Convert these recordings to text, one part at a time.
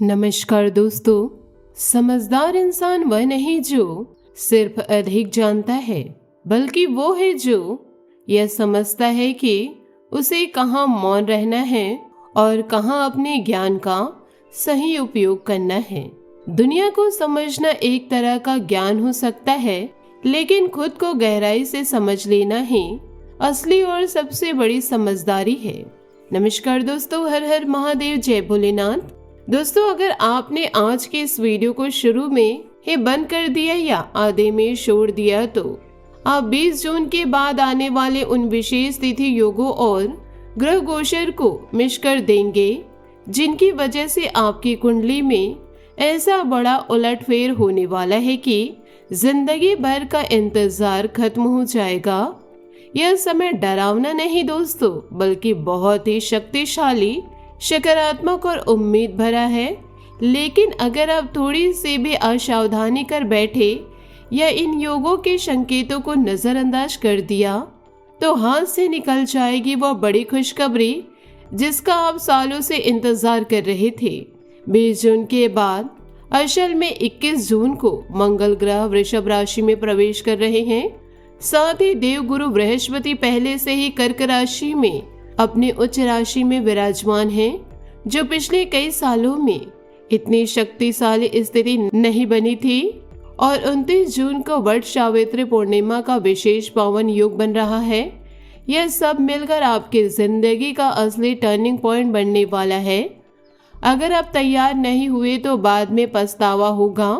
नमस्कार दोस्तों। समझदार इंसान वह नहीं जो सिर्फ अधिक जानता है, बल्कि वो है जो यह समझता है कि उसे कहाँ मौन रहना है और कहाँ अपने ज्ञान का सही उपयोग करना है। दुनिया को समझना एक तरह का ज्ञान हो सकता है, लेकिन खुद को गहराई से समझ लेना ही असली और सबसे बड़ी समझदारी है। नमस्कार दोस्तों, हर हर महादेव, जय भोलेनाथ। दोस्तों, अगर आपने आज के इस वीडियो को शुरू में ही बंद कर दिया या आधे में छोड़ दिया तो आप 20 जून के बाद आने वाले उन विशेष तिथि योगों और ग्रह गोचर को मिस कर देंगे, जिनकी वजह से आपकी कुंडली में ऐसा बड़ा उलटफेर होने वाला है कि जिंदगी भर का इंतजार खत्म हो जाएगा। यह समय डरावना नहीं दोस्तों, बल्कि बहुत ही शक्तिशाली, सकारात्मक और उम्मीद भरा है। लेकिन अगर आप थोड़ी सी भी असावधानी कर बैठे या इन योगों के संकेतों को नजरअंदाज कर दिया तो हाथ से निकल जाएगी वह बड़ी खुशखबरी जिसका आप सालों से इंतजार कर रहे थे। 20 जून के बाद असल में 21 जून को मंगल ग्रह वृषभ राशि में प्रवेश कर रहे हैं। साथ ही देवगुरु बृहस्पति पहले से ही कर्क राशि में अपने उच्च राशि में विराजमान हैं, जो पिछले कई सालों में इतनी शक्तिशाली स्थिति नहीं बनी थी। और 29 जून को वट सावित्री पूर्णिमा का विशेष पावन योग बन रहा है। यह सब मिलकर आपकी जिंदगी का असली टर्निंग पॉइंट बनने वाला है। अगर आप तैयार नहीं हुए तो बाद में पछतावा होगा,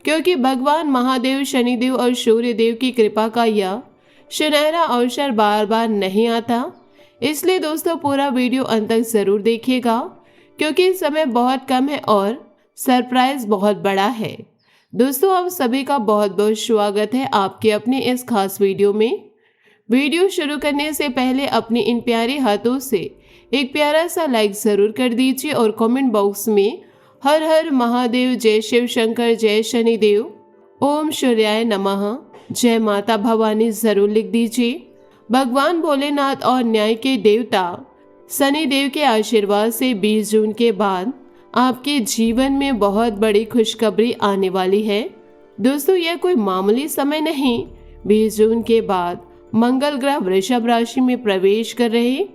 क्योंकि भगवान महादेव, शनिदेव और सूर्यदेव की कृपा का यह सुनहरा अवसर बार बार नहीं आता। इसलिए दोस्तों, पूरा वीडियो अंत तक जरूर देखिएगा, क्योंकि समय बहुत कम है और सरप्राइज बहुत बड़ा है। दोस्तों, आप सभी का बहुत बहुत स्वागत है आपके अपने इस खास वीडियो में। वीडियो शुरू करने से पहले अपने इन प्यारे हाथों से एक प्यारा सा लाइक जरूर कर दीजिए और कमेंट बॉक्स में हर हर महादेव, जय शिव शंकर, जय शनिदेव, ओम सूर्याय नमः, जय माता भवानी जरूर लिख दीजिए। भगवान भोलेनाथ और न्याय के देवता शनिदेव के आशीर्वाद से 20 जून के बाद आपके जीवन में बहुत बड़ी खुशखबरी आने वाली है। दोस्तों, यह कोई मामूली समय नहीं। 20 जून के बाद मंगल ग्रह वृषभ राशि में प्रवेश कर रहे।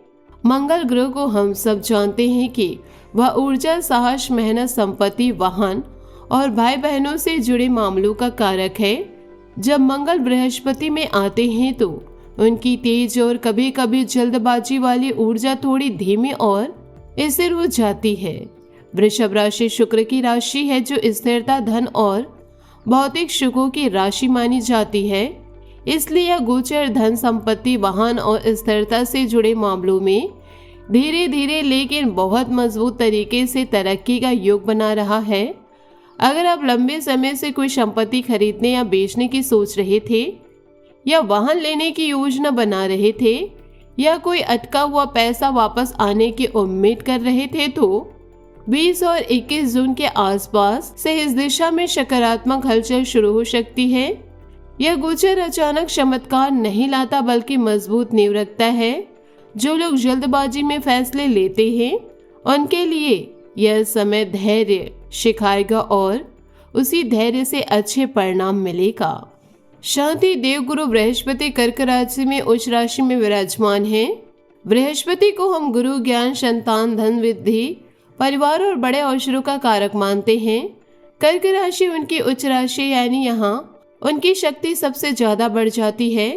मंगल ग्रह को हम सब जानते हैं कि वह ऊर्जा, साहस, मेहनत, संपत्ति, वाहन और भाई बहनों से जुड़े मामलों का कारक है। जब मंगल बृहस्पति में आते हैं तो उनकी तेज और कभी कभी जल्दबाजी वाली ऊर्जा थोड़ी धीमी और स्थिर हो जाती है। वृषभ राशि शुक्र की राशि है, जो स्थिरता, धन और भौतिक सुखों की राशि मानी जाती है। इसलिए यह गोचर धन, संपत्ति, वाहन और स्थिरता से जुड़े मामलों में धीरे धीरे लेकिन बहुत मजबूत तरीके से तरक्की का योग बना रहा है। अगर आप लंबे समय से कोई संपत्ति खरीदने या बेचने की सोच रहे थे, या वाहन लेने की योजना बना रहे थे, या कोई अटका हुआ पैसा वापस आने की उम्मीद कर रहे थे, तो 20 और 21 जून के आसपास से इस दिशा में सकारात्मक हलचल शुरू हो सकती है। यह गोचर अचानक चमत्कार नहीं लाता, बल्कि मजबूत नींव रखता है। जो लोग जल्दबाजी में फैसले लेते हैं, उनके लिए यह समय धैर्य सिखाएगा और उसी धैर्य से अच्छे परिणाम मिलेगा। शांति देवगुरु बृहस्पति कर्क राशि में उच्च राशि में विराजमान है। बृहस्पति को हम गुरु, ज्ञान, संतान, धन वृद्धि, परिवार और बड़े अवसरों का कारक मानते हैं। कर्क राशि उनकी उच्च राशि, यानी यहाँ उनकी शक्ति सबसे ज्यादा बढ़ जाती है।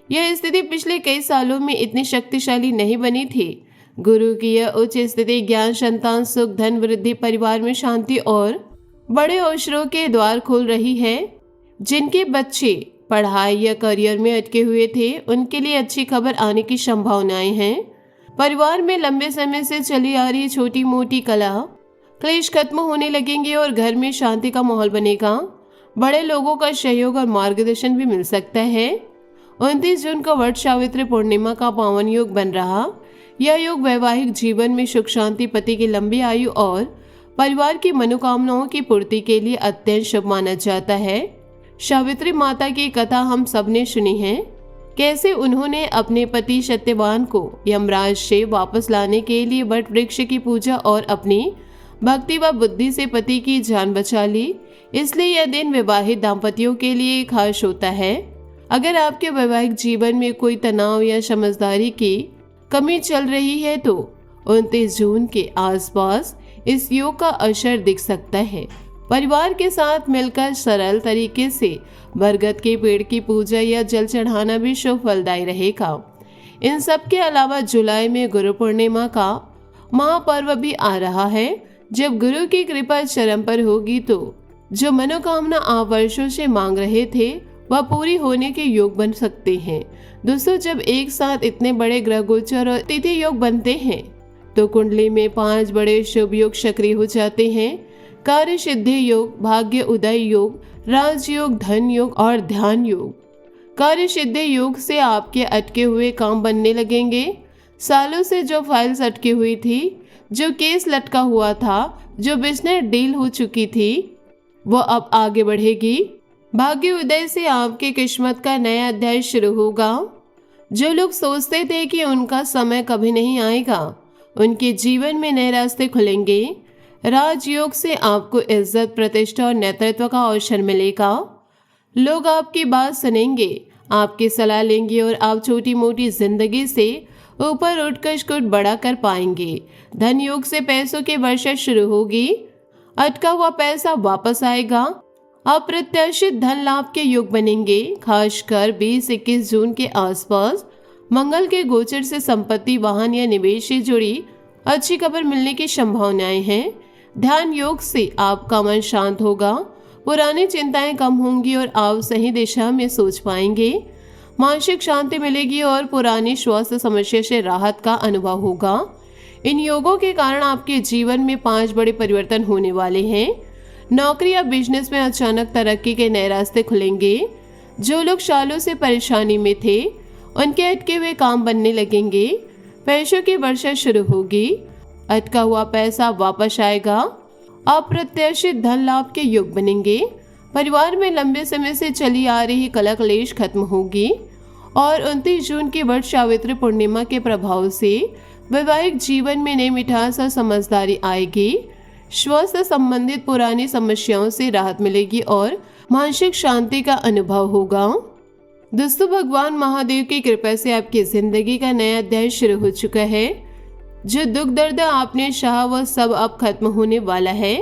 यह स्थिति पिछले कई सालों में इतनी शक्तिशाली नहीं बनी थी। गुरु की यह उच्च स्थिति ज्ञान, संतान, सुख, धन वृद्धि, परिवार में शांति और बड़े अवसरों के द्वार खोल रही है। जिनके बच्चे पढ़ाई या करियर में अटके हुए थे, उनके लिए अच्छी खबर आने की संभावनाएं हैं। परिवार में लंबे समय से चली आ रही छोटी मोटी क्लेश खत्म होने लगेंगे और घर में शांति का माहौल बनेगा। बड़े लोगों का सहयोग और मार्गदर्शन भी मिल सकता है। 29 जून को वट सावित्री पूर्णिमा का पावन योग बन रहा। यह योग वैवाहिक जीवन में सुख शांति, पति की लंबी आयु और परिवार की मनोकामनाओं की पूर्ति के लिए अत्यंत शुभ माना जाता है। सावित्री माता की कथा हम सबने सुनी है। कैसे उन्होंने अपने पति सत्यवान को यमराज से वापस लाने के लिए वट वृक्ष की पूजा और अपनी भक्ति व बुद्धि से पति की जान बचा ली, इसलिए यह दिन विवाहित दाम्पत्यों के लिए खास होता है। अगर आपके वैवाहिक जीवन में कोई तनाव या समझदारी की कमी चल रही है तो 29 जून के आसपास इस योग का असर दिख सकता है। परिवार के साथ मिलकर सरल तरीके से बरगद के पेड़ की पूजा या जल चढ़ाना भी शुभ फलदायी रहेगा। इन सब के अलावा जुलाई में गुरु पूर्णिमा का महापर्व भी आ रहा है। जब गुरु की कृपा चरम पर होगी तो जो मनोकामना आप वर्षों से मांग रहे थे वह पूरी होने के योग बन सकते हैं। दोस्तों, जब एक साथ इतने बड़े ग्रह गोचर और तिथि योग बनते हैं तो कुंडली में 5 बड़े शुभ योग सक्रिय हो जाते हैं। कार्य सिद्धि योग, भाग्य उदय योग, राजयोग, धन योग और ध्यान योग। कार्य सिद्धि योग से आपके अटके हुए काम बनने लगेंगे। सालों से जो फाइल्स अटकी हुई थी, जो केस लटका हुआ था, जो बिजनेस डील हो चुकी थी, वो अब आगे बढ़ेगी। भाग्य उदय से आपकी किस्मत का नया अध्याय शुरू होगा। जो लोग सोचते थे कि उनका समय कभी नहीं आएगा, उनके जीवन में नए रास्ते खुलेंगे। राजयोग से आपको इज्जत, प्रतिष्ठा और नेतृत्व का अवसर मिलेगा। लोग आपकी बात सुनेंगे, आपकी सलाह लेंगे और आप छोटी मोटी जिंदगी से ऊपर उठकर कुछ बड़ा कर पाएंगे। धन योग से पैसों की वर्षा शुरू होगी। अटका हुआ पैसा वापस आएगा। अप्रत्याशित धन लाभ के योग बनेंगे। खासकर 20-21 जून के आसपास मंगल के गोचर से संपत्ति, वाहन या निवेश से जुड़ी अच्छी खबर मिलने की संभावनाएं हैं। ध्यान योग से आपका मन शांत होगा, पुरानी चिंताएं कम होंगी और आप सही दिशा में सोच पाएंगे। मानसिक शांति मिलेगी और पुरानी स्वास्थ्य समस्या से राहत का अनुभव होगा। इन योगों के कारण आपके जीवन में 5 बड़े परिवर्तन होने वाले हैं। नौकरी या बिजनेस में अचानक तरक्की के नए रास्ते खुलेंगे। जो लोग सालों से परेशानी में थे, उनके अटके हुए काम बनने लगेंगे। पैसों की वर्षा शुरू होगी। अटका हुआ पैसा वापस आएगा। अप्रत्याशित धन लाभ के योग बनेंगे। परिवार में लंबे समय से चली आ रही कलह क्लेश खत्म होगी और 29 जून की वट सावित्री पूर्णिमा के प्रभाव से वैवाहिक जीवन में नई मिठास और समझदारी आएगी। स्वास्थ्य संबंधित पुरानी समस्याओं से राहत मिलेगी और मानसिक शांति का अनुभव होगा। दोस्तों, भगवान महादेव की कृपा से आपकी जिंदगी का नया अध्याय शुरू हो चुका है। जो दुख दर्द आपने सहा वह सब अब खत्म होने वाला है।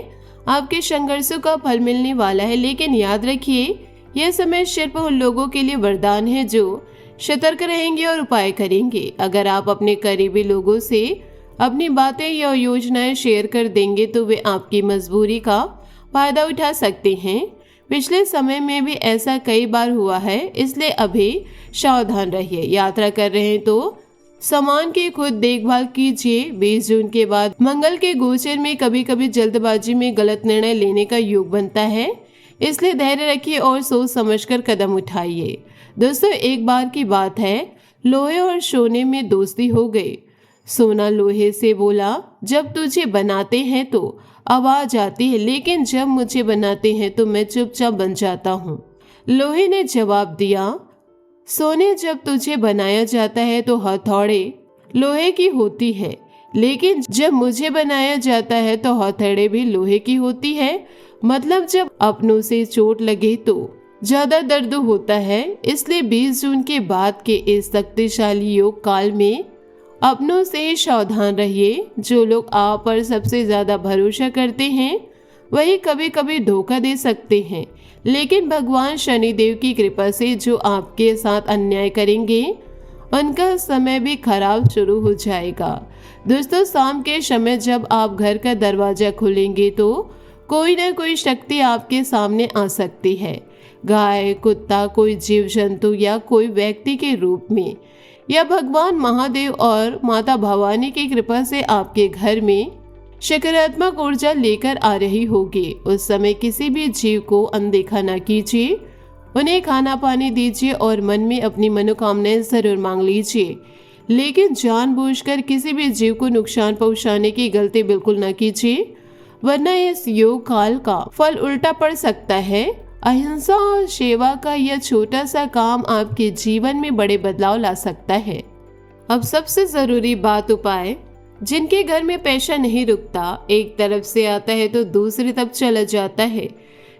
आपके संघर्षों का फल मिलने वाला है। लेकिन याद रखिए, यह समय सिर्फ उन लोगों के लिए वरदान है जो सतर्क रहेंगे और उपाय करेंगे। अगर आप अपने करीबी लोगों से अपनी बातें या योजनाएं शेयर कर देंगे तो वे आपकी मजबूरी का फायदा उठा सकते हैं। पिछले समय में भी ऐसा कई बार हुआ है, इसलिए अभी सावधान रहिए। यात्रा कर रहे हैं तो सामान की खुद देखभाल कीजिए। 20 जून के बाद मंगल के गोचर में कभी कभी जल्दबाजी में गलत निर्णय लेने का योग बनता है, इसलिए धैर्य रखिए और सोच समझकर कदम उठाइए। दोस्तों, एक बार की बात है, लोहे और सोने में दोस्ती हो गई। सोना लोहे से बोला, जब तुझे बनाते हैं तो आवाज आती है, लेकिन जब मुझे बनाते हैं तो मैं चुपचाप बन जाता हूँ। लोहे ने जवाब दिया, सोने, जब तुझे बनाया जाता है तो हथौड़े लोहे की होती है, लेकिन जब मुझे बनाया जाता है तो हथौड़े भी लोहे की होती है। मतलब जब अपनों से चोट लगे तो ज्यादा दर्द होता है। इसलिए 20 जून के बाद के इस शक्तिशाली योग काल में अपनों से सावधान रहिए। जो लोग आप पर सबसे ज्यादा भरोसा करते हैं वही कभी कभी धोखा दे सकते हैं, लेकिन भगवान शनिदेव की कृपा से जो आपके साथ अन्याय करेंगे उनका समय भी खराब शुरू हो जाएगा। दोस्तों, शाम के समय जब आप घर का दरवाजा खोलेंगे तो कोई ना कोई शक्ति आपके सामने आ सकती है। गाय, कुत्ता, कोई जीव जंतु या कोई व्यक्ति के रूप में। यह भगवान महादेव और माता भवानी की कृपा से आपके घर में सकारात्मक ऊर्जा लेकर आ रही होगी। उस समय किसी भी जीव को अनदेखा न कीजिए, उन्हें खाना पानी दीजिए और मन में अपनी मनोकामनाएं जरूर मांग लीजिए, लेकिन जानबूझकर किसी भी जीव को नुकसान पहुंचाने की गलती बिल्कुल न कीजिए, वरना इस योग काल का फल उल्टा पड़ सकता है। अहिंसा और सेवा का यह छोटा सा काम आपके जीवन में बड़े बदलाव ला सकता है। अब सबसे जरूरी बात, उपाय। जिनके घर में पैसा नहीं रुकता, एक तरफ से आता है तो दूसरी तरफ चला जाता है,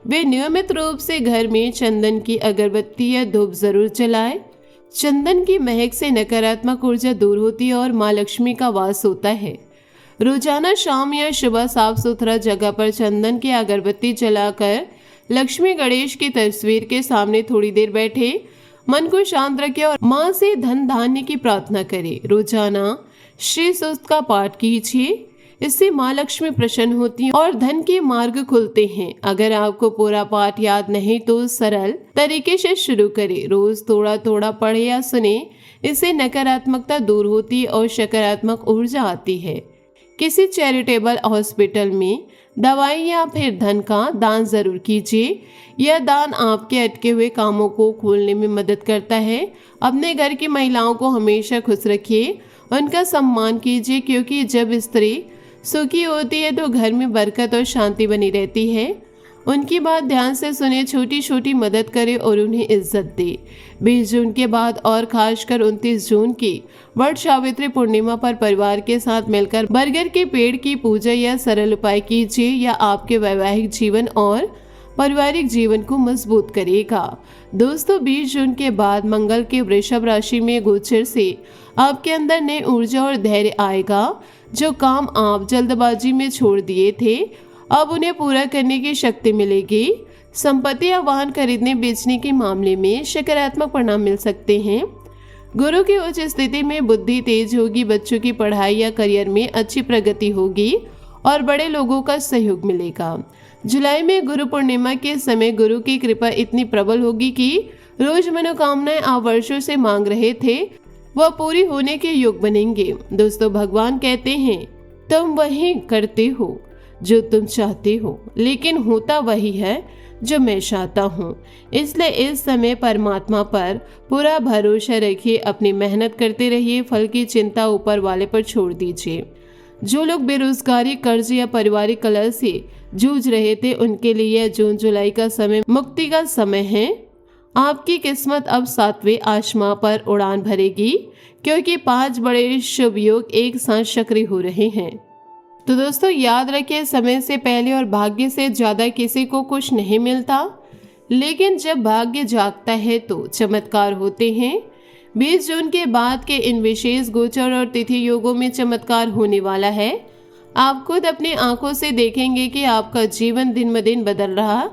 वे नियमित रूप से घर में चंदन की अगरबत्ती या धूप जरूर जलाएं। चंदन की महक से नकारात्मक ऊर्जा दूर होती है और माँ लक्ष्मी का वास होता है। रोजाना शाम या सुबह साफ सुथरा जगह पर चंदन की अगरबत्ती जलाकर लक्ष्मी गणेश की तस्वीर के सामने थोड़ी देर बैठे मन को शांत रखें और माँ से धन धान्य की प्रार्थना करें। रोजाना श्री सूक्त का पाठ कीजिए, इससे माँ लक्ष्मी प्रसन्न होती हैं और धन के मार्ग खुलते हैं। अगर आपको पूरा पाठ याद नहीं तो सरल तरीके से शुरू करें, रोज थोड़ा थोड़ा पढ़े या सुने, इससे नकारात्मकता दूर होती है और सकारात्मक ऊर्जा आती है। किसी चैरिटेबल हॉस्पिटल में दवाई या फिर धन का दान जरूर कीजिए। यह दान आपके अटके हुए कामों को खोलने में मदद करता है। अपने घर की महिलाओं को हमेशा खुश रखिए, उनका सम्मान कीजिए, क्योंकि जब स्त्री सुखी होती है तो घर में बरकत और शांति बनी रहती है। उनकी बात ध्यान से सुने, छोटी छोटी मदद करें और उन्हें इज्जत दे। 20 जून के बाद और खासकर 29 जून की वट सावित्री पूर्णिमा पर परिवार के साथ मिलकर बरगद के पेड़ की पूजा या सरल उपाय कीजिए, या आपके वैवाहिक जीवन और पारिवारिक जीवन को मजबूत करेगा। दोस्तों, 20 जून के बाद मंगल के वृषभ राशि में गोचर से आपके अंदर नई ऊर्जा और धैर्य आएगा। जो काम आप जल्दबाजी में छोड़ दिए थे, अब उन्हें पूरा करने की शक्ति मिलेगी। संपत्ति या वाहन खरीदने बेचने के मामले में सकारात्मक परिणाम मिल सकते हैं। गुरु की उच्च स्थिति में बुद्धि तेज होगी। बच्चों की पढ़ाई या करियर में अच्छी प्रगति होगी और बड़े लोगों का सहयोग मिलेगा। जुलाई में गुरु पूर्णिमा के समय गुरु की कृपा इतनी प्रबल होगी कि रोज मनोकामनाएं आप वर्षों से मांग रहे थे, वह पूरी होने के योग बनेंगे। दोस्तों, भगवान कहते हैं, तुम वही करते हो जो तुम चाहते हो, लेकिन होता वही है जो मैं चाहता हूँ। इसलिए इस समय परमात्मा पर पूरा भरोसा रखिए, अपनी मेहनत करते रहिए, फल की चिंता ऊपर वाले पर छोड़ दीजिए। जो लोग बेरोजगारी, कर्ज या पारिवारिक कलह से जूझ रहे थे, उनके लिए जून जुलाई का समय मुक्ति का समय है। आपकी किस्मत अब 7वें आसमां पर उड़ान भरेगी, क्योंकि 5 बड़े शुभ योग एक साथ सक्रिय हो रहे हैं। तो दोस्तों, याद रखिए, समय से पहले और भाग्य से ज्यादा किसी को कुछ नहीं मिलता, लेकिन जब भाग्य जागता है तो चमत्कार होते हैं। 20 जून के बाद के इन विशेष गोचर और तिथि योगों में चमत्कार होने वाला है। आप खुद अपनी आंखों से देखेंगे कि आपका जीवन दिन ब दिन बदल रहा।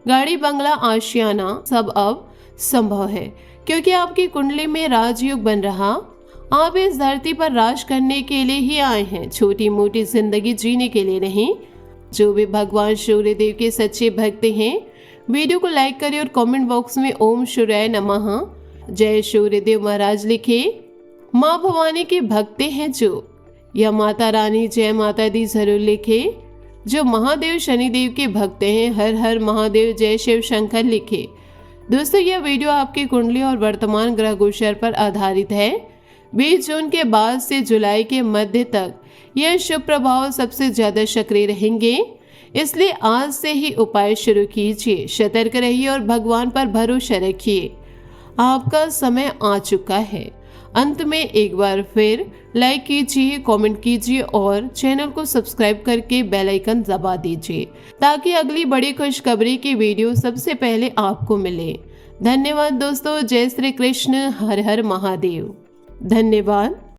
गाड़ी, बंगला, आशियाना सब अब संभव है, क्योंकि आपकी कुंडली में राजयोग बन रहा। आप इस धरती पर राज करने के लिए ही आए हैं, छोटी मोटी जिंदगी जीने के लिए नहीं। जो भी भगवान सूर्यदेव के सच्चे भक्त हैं, वीडियो को लाइक करें और कमेंट बॉक्स में ओम सूर्याय नमः, जय सूर्यदेव महाराज लिखे। माँ भवानी के भक्त हैं जो, या माता रानी जय माता दी जरूर लिखे। जो महादेव शनिदेव के भक्त हैं, हर हर महादेव जय शिव शंकर लिखे। दोस्तों, यह वीडियो आपकी कुंडली और वर्तमान ग्रह गोचर पर आधारित है। 20 जून के बाद से जुलाई के मध्य तक यह शुभ प्रभाव सबसे ज्यादा सक्रिय रहेंगे, इसलिए आज से ही उपाय शुरू कीजिए। सतर्क रहिए और भगवान पर भरोसा रखिए। आपका समय आ चुका है। अंत में एक बार फिर लाइक कीजिए, कमेंट कीजिए और चैनल को सब्सक्राइब करके बेल आइकन दबा दीजिए, ताकि अगली बड़ी खुशखबरी की वीडियो सबसे पहले आपको मिले। धन्यवाद दोस्तों। जय श्री कृष्ण। हर हर महादेव। धन्यवाद।